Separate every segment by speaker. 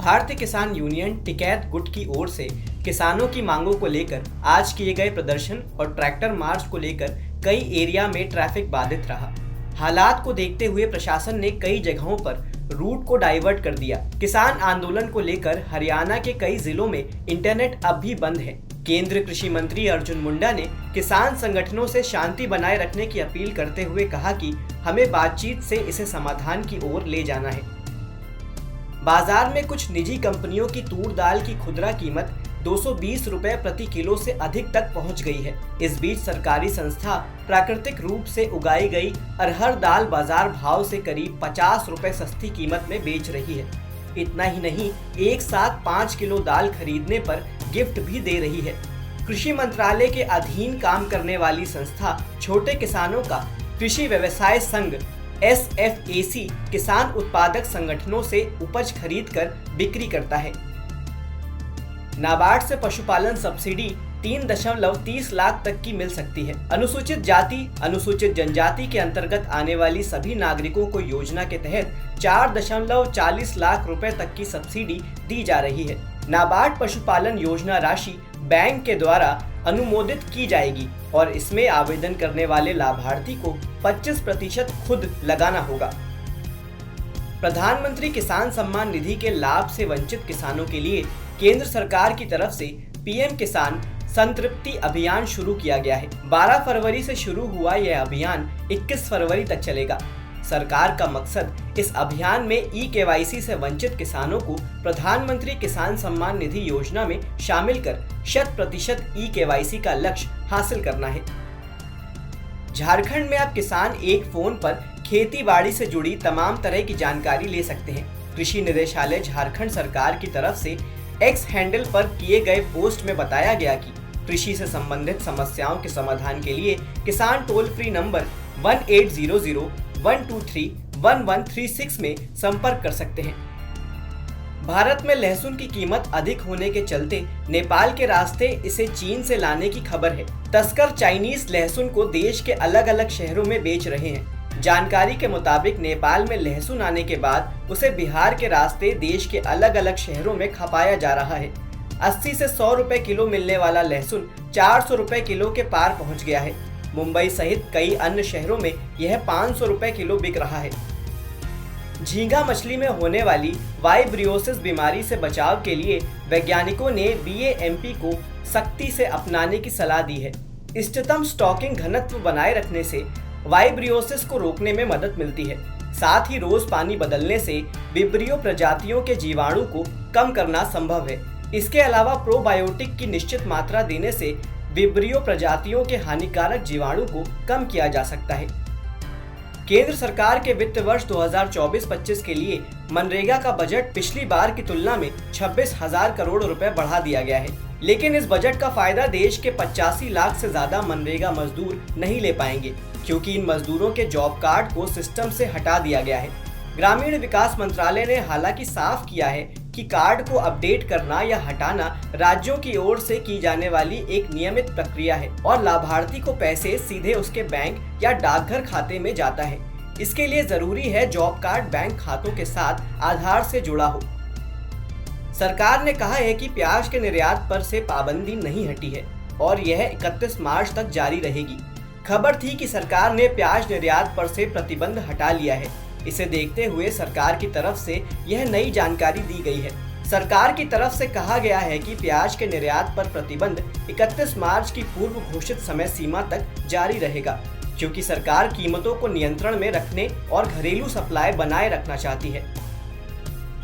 Speaker 1: भारतीय किसान यूनियन टिकैत गुट की ओर से किसानों की मांगों को लेकर आज किए गए प्रदर्शन और ट्रैक्टर मार्च को लेकर कई एरिया में ट्रैफिक बाधित रहा। हालात को देखते हुए प्रशासन ने कई जगहों पर रूट को डाइवर्ट कर दिया। किसान आंदोलन को लेकर हरियाणा के कई जिलों में इंटरनेट अब भी बंद है। केंद्रीय कृषि मंत्री अर्जुन मुंडा ने किसान संगठनों से शांति बनाए रखने की अपील करते हुए कहा कि हमें बातचीत से इसे समाधान की ओर ले जाना है। बाजार में कुछ निजी कंपनियों की तूर दाल की खुदरा कीमत 220 रुपए प्रति किलो से अधिक तक पहुंच गई है। इस बीच सरकारी संस्था प्राकृतिक रूप से उगाई गई अरहर दाल बाजार भाव से करीब 50 रुपए सस्ती कीमत में बेच रही है। इतना ही नहीं, एक साथ 5 किलो दाल खरीदने पर गिफ्ट भी दे रही है। कृषि मंत्रालय के अधीन काम करने वाली संस्था छोटे किसानों का कृषि व्यवसाय संघ SFAC किसान उत्पादक संगठनों से उपज खरीद कर बिक्री करता है। नाबार्ड से पशुपालन सब्सिडी 3.30 लाख तक की मिल सकती है। अनुसूचित जाति अनुसूचित जनजाति के अंतर्गत आने वाली सभी नागरिकों को योजना के तहत 4.40 लाख रुपए तक की सब्सिडी दी जा रही है। नाबार्ड पशुपालन योजना राशि बैंक के द्वारा अनुमोदित की जाएगी और इसमें आवेदन करने वाले लाभार्थी को 25% खुद लगाना होगा। प्रधानमंत्री किसान सम्मान निधि के लाभ से वंचित किसानों के लिए केंद्र सरकार की तरफ से पीएम किसान संतृप्ति अभियान शुरू किया गया है। 12 फरवरी से शुरू हुआ यह अभियान 21 फरवरी तक चलेगा। सरकार का मकसद इस अभियान में eKYC से वंचित किसानों को प्रधानमंत्री किसान सम्मान निधि योजना में शामिल कर 100% eKYC का लक्ष्य हासिल करना है। झारखंड में अब किसान एक फोन पर खेती बाड़ी से जुड़ी तमाम तरह की जानकारी ले सकते हैं। कृषि निदेशालय झारखंड सरकार की तरफ से X हैंडल पर किए गए पोस्ट में बताया गया कि कृषि से संबंधित समस्याओं के समाधान के लिए किसान टोल फ्री नंबर 1800-123-1136 में संपर्क कर सकते हैं। भारत में लहसुन की कीमत अधिक होने के चलते नेपाल के रास्ते इसे चीन से लाने की खबर है। तस्कर चाइनीज लहसुन को देश के अलग अलग शहरों में बेच रहे हैं। जानकारी के मुताबिक नेपाल में लहसुन आने के बाद उसे बिहार के रास्ते देश के अलग अलग शहरों में खपाया जा रहा है। 80 से 100 रुपए किलो मिलने वाला लहसुन 400 रुपए किलो के पार पहुंच गया है। मुंबई सहित कई अन्य शहरों में यह 500 रुपए किलो बिक रहा है। झींगा मछली में होने वाली वाइब्रियोसिस बीमारी से बचाव के लिए वैज्ञानिकों ने BAMP को सख्ती से अपनाने की सलाह दी है। इष्टतम स्टॉकिंग घनत्व बनाए रखने से वाइब्रियोसिस को रोकने में मदद मिलती है। साथ ही रोज पानी बदलने से विब्रियो प्रजातियों के जीवाणु को कम करना संभव है। इसके अलावा प्रोबायोटिक की निश्चित मात्रा देने से विब्रियो प्रजातियों के हानिकारक जीवाणु को कम किया जा सकता है। केंद्र सरकार के वित्त वर्ष 2024-25 के लिए मनरेगा का बजट पिछली बार की तुलना में 26,000 करोड़ रुपए बढ़ा दिया गया है, लेकिन इस बजट का फायदा देश के 85 लाख से ज्यादा मनरेगा मजदूर नहीं ले पाएंगे, क्योंकि इन मजदूरों के जॉब कार्ड को सिस्टम से हटा दिया गया है। ग्रामीण विकास मंत्रालय ने हालांकि साफ किया है कि कार्ड को अपडेट करना या हटाना राज्यों की ओर से की जाने वाली एक नियमित प्रक्रिया है और लाभार्थी को पैसे सीधे उसके बैंक या डाकघर खाते में जाता है। इसके लिए जरूरी है जॉब कार्ड बैंक खातों के साथ आधार से जुड़ा हो। सरकार ने कहा है कि प्याज के निर्यात पर से पाबंदी नहीं हटी है और यह 31 मार्च तक जारी रहेगी। खबर थी कि सरकार ने प्याज निर्यात पर से प्रतिबंध हटा लिया है। इसे देखते हुए सरकार की तरफ से यह नई जानकारी दी गई है। सरकार की तरफ से कहा गया है कि प्याज के निर्यात पर प्रतिबंध 31 मार्च की पूर्व घोषित समय सीमा तक जारी रहेगा, क्योंकि सरकार कीमतों को नियंत्रण में रखने और घरेलू सप्लाई बनाए रखना चाहती है।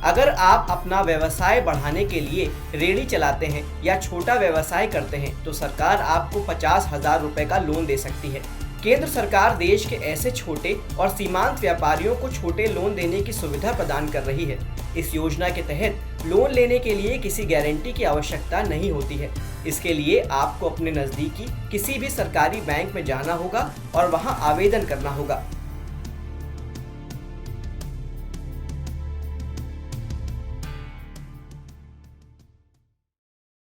Speaker 1: अगर आप अपना व्यवसाय बढ़ाने के लिए रेहड़ी चलाते हैं या छोटा व्यवसाय करते हैं तो सरकार आपको 50,000 रुपए का लोन दे सकती है। केंद्र सरकार देश के ऐसे छोटे और सीमांत व्यापारियों को छोटे लोन देने की सुविधा प्रदान कर रही है। इस योजना के तहत लोन लेने के लिए किसी गारंटी की आवश्यकता नहीं होती है। इसके लिए आपको अपने नजदीकी किसी भी सरकारी बैंक में जाना होगा और वहां आवेदन करना होगा।